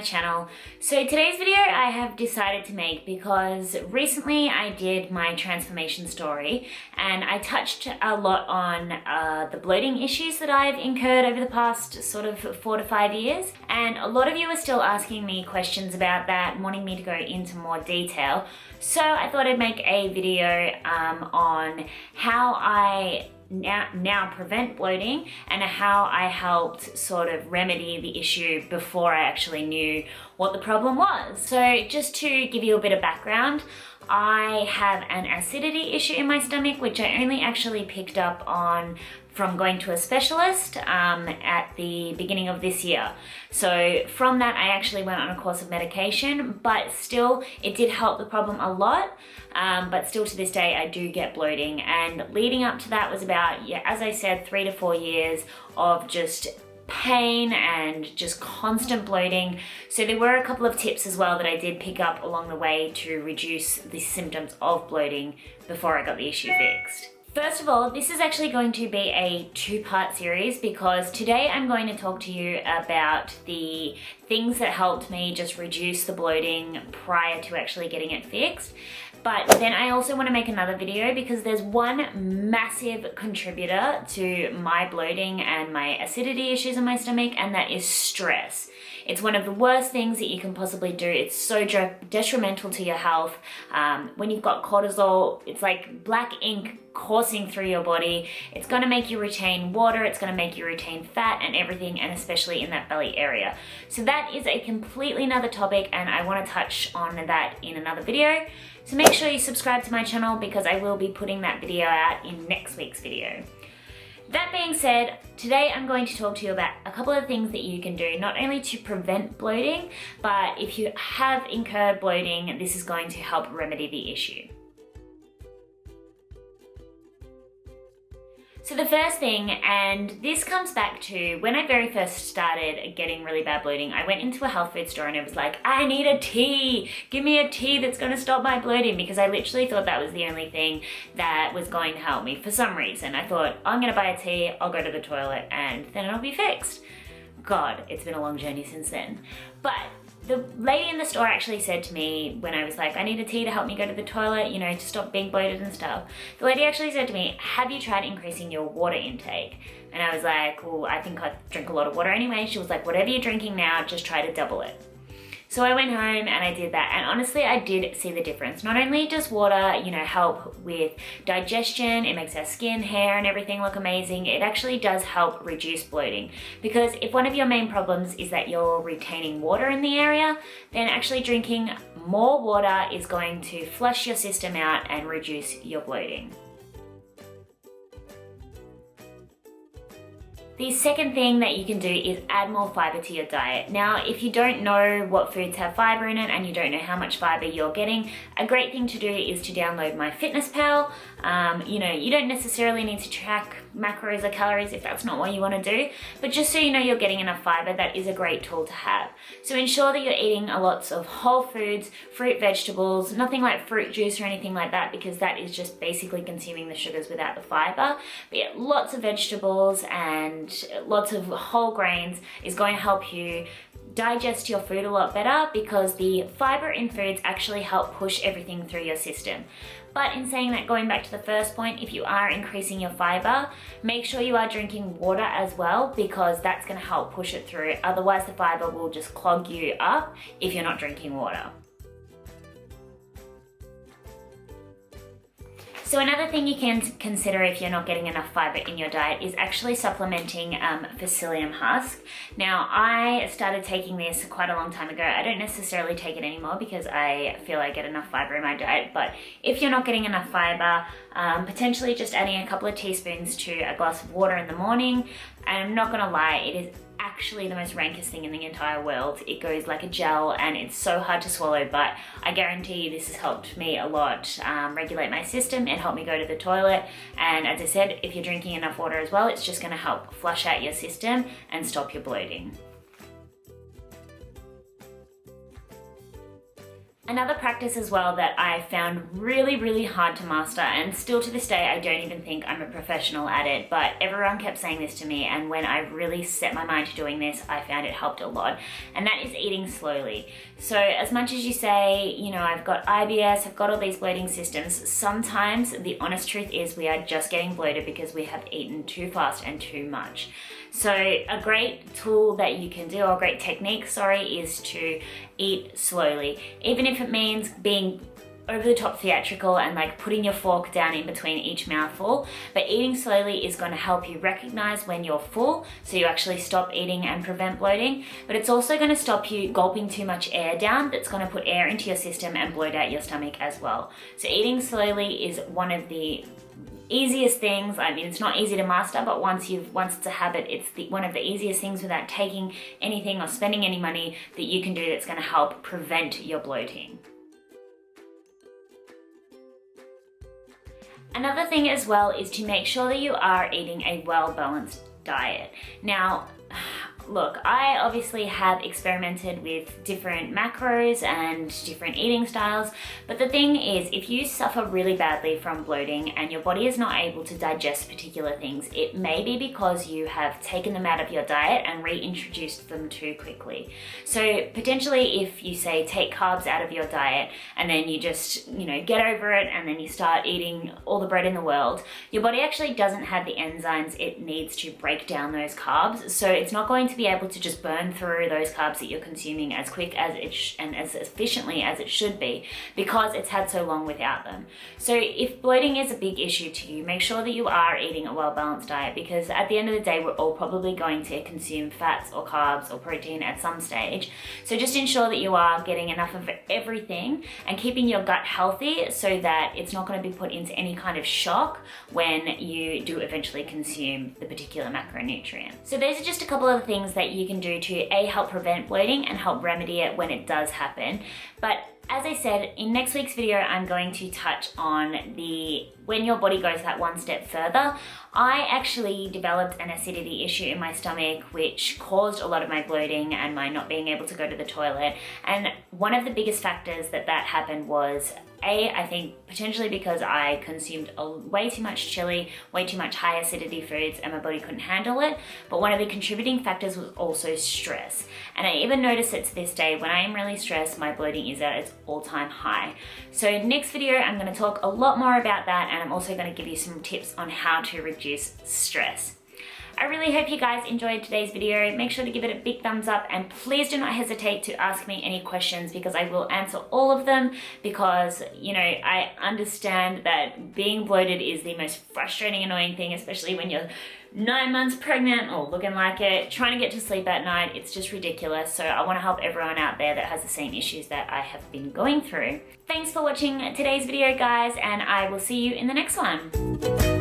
channel. So today's video I have decided to make because recently I did my transformation story and I touched a lot on the bloating issues that I've incurred over the past sort of 4 to 5 years, and a lot of you are still asking me questions about that and wanting me to go into more detail. So I thought I'd make a video on how I now prevent bloating and how I helped sort of remedy the issue before I actually knew what the problem was. So just to give you a bit of background, I have an acidity issue in my stomach, which I only actually picked up on from going to a specialist at the beginning of this year. So from that, I actually went on a course of medication, but still it did help the problem a lot. But still to this day, I do get bloating. And leading up to that was about, as I said, 3 to 4 years of just pain and just constant bloating. So there were a couple of tips as well that I did pick up along the way to reduce the symptoms of bloating before I got the issue fixed. First of all, this is actually going to be a 2-part series because today I'm going to talk to you about the things that helped me just reduce the bloating prior to actually getting it fixed. But then I also want to make another video because there's one massive contributor to my bloating and my acidity issues in my stomach, and that is stress. It's one of the worst things that you can possibly do. It's so detrimental to your health. When you've got cortisol, it's like black ink coursing through your body. It's going to make you retain water, it's going to make you retain fat and everything, and especially in that belly area. So that is a completely another topic, and I want to touch on that in another video. So make sure you subscribe to my channel because I will be putting that video out in next week's video. That being said, today I'm going to talk to you about a couple of things that you can do, not only to prevent bloating, but if you have incurred bloating, this is going to help remedy the issue. So the first thing, and this comes back to when I very first started getting really bad bloating, I went into a health food store and it was like, I need a tea, give me a tea that's going to stop my bloating, because I literally thought that was the only thing that was going to help me for some reason. I thought, I'm going to buy a tea, I'll go to the toilet and then it'll be fixed. God, it's been a long journey since then. But the lady in the store actually said to me when I was like, I need a tea to help me go to the toilet, you know, to stop being bloated and stuff. The lady actually said to me, have you tried increasing your water intake? And I was like, well, I think I drink a lot of water anyway. She was like, whatever you're drinking now, just try to double it. So I went home and I did that, and honestly I did see the difference. Not only does water, you know, help with digestion, it makes our skin, hair and everything look amazing, it actually does help reduce bloating. Because if one of your main problems is that you're retaining water in the area, then actually drinking more water is going to flush your system out and reduce your bloating. The second thing that you can do is add more fiber to your diet. Now, if you don't know what foods have fiber in it and you don't know how much fiber you're getting, a great thing to do is to download Myfitnesspal. You know, you don't necessarily need to track macros or calories if that's not what you want to do, but just so you know you're getting enough fiber, that is a great tool to have. So ensure that you're eating lots of whole foods, fruit, vegetables, nothing like fruit juice or anything like that, because that is just basically consuming the sugars without the fiber. But yeah, lots of vegetables and lots of whole grains is going to help you digest your food a lot better, because the fiber in foods actually help push everything through your system. But in saying that, going back to the first point, if you are increasing your fiber, make sure you are drinking water as well, because that's going to help push it through. Otherwise the fiber will just clog you up if you're not drinking water. So another thing you can consider if you're not getting enough fiber in your diet is actually supplementing psyllium husk. Now, I started taking this quite a long time ago. I don't necessarily take it anymore because I feel I get enough fiber in my diet, but if you're not getting enough fiber, potentially just adding a couple of teaspoons to a glass of water in the morning. And I'm not gonna lie, it is actually the most rankest thing in the entire world. It goes like a gel and it's so hard to swallow, but I guarantee you this has helped me a lot regulate my system and help me go to the toilet. And as I said, if you're drinking enough water as well, it's just going to help flush out your system and stop your bloating. Another practice as well that I found really hard to master, and still to this day I don't even think I'm a professional at it, but everyone kept saying this to me, and when I really set my mind to doing this, I found it helped a lot, and that is eating slowly. So as much as you say, you know, I've got IBS, I've got all these bloating systems, sometimes the honest truth is we are just getting bloated because we have eaten too fast and too much. So a great tool that you can do, or a great technique, sorry, is to eat slowly. Even if it means being over the top theatrical and like putting your fork down in between each mouthful, but eating slowly is going to help you recognize when you're full, so you actually stop eating and prevent bloating. But it's also going to stop you gulping too much air down. That's going to put air into your system and bloat out your stomach as well. So eating slowly is one of the easiest things. I mean, it's not easy to master, but once it's a habit, it's one of the easiest things without taking anything or spending any money that you can do that's going to help prevent your bloating. Another thing as well is to make sure that you are eating a well-balanced diet. Now, look, I obviously have experimented with different macros and different eating styles, but the thing is, if you suffer really badly from bloating and your body is not able to digest particular things, it may be because you have taken them out of your diet and reintroduced them too quickly. So potentially if you say take carbs out of your diet and then you just, you know, get over it and then you start eating all the bread in the world, your body actually doesn't have the enzymes it needs to break down those carbs, so it's not going to be able to just burn through those carbs that you're consuming as quick as and as efficiently as it should be, because it's had so long without them. So if bloating is a big issue to you, make sure that you are eating a well-balanced diet, because at the end of the day, we're all probably going to consume fats or carbs or protein at some stage. So just ensure that you are getting enough of everything and keeping your gut healthy so that it's not going to be put into any kind of shock when you do eventually consume the particular macronutrient. So those are just a couple of things that you can do to help prevent bloating and help remedy it when it does happen. But as I said, in next week's video, I'm going to touch on when your body goes that one step further. I actually developed an acidity issue in my stomach, which caused a lot of my bloating and my not being able to go to the toilet. And one of the biggest factors that happened was, I think potentially because I consumed way too much chili, way too much high acidity foods, and my body couldn't handle it. But one of the contributing factors was also stress. And I even notice it to this day, when I am really stressed, my bloating is at its all-time high. So next video, I'm going to talk a lot more about that, and I'm also going to give you some tips on how to reduce stress. I really hope you guys enjoyed today's video. Make sure to give it a big thumbs up, and please do not hesitate to ask me any questions, because I will answer all of them, because, you know, I understand that being bloated is the most frustrating, annoying thing, especially when you're 9 months pregnant or looking like it, trying to get to sleep at night. It's just ridiculous. So I want to help everyone out there that has the same issues that I have been going through. Thanks for watching today's video, guys, and I will see you in the next one.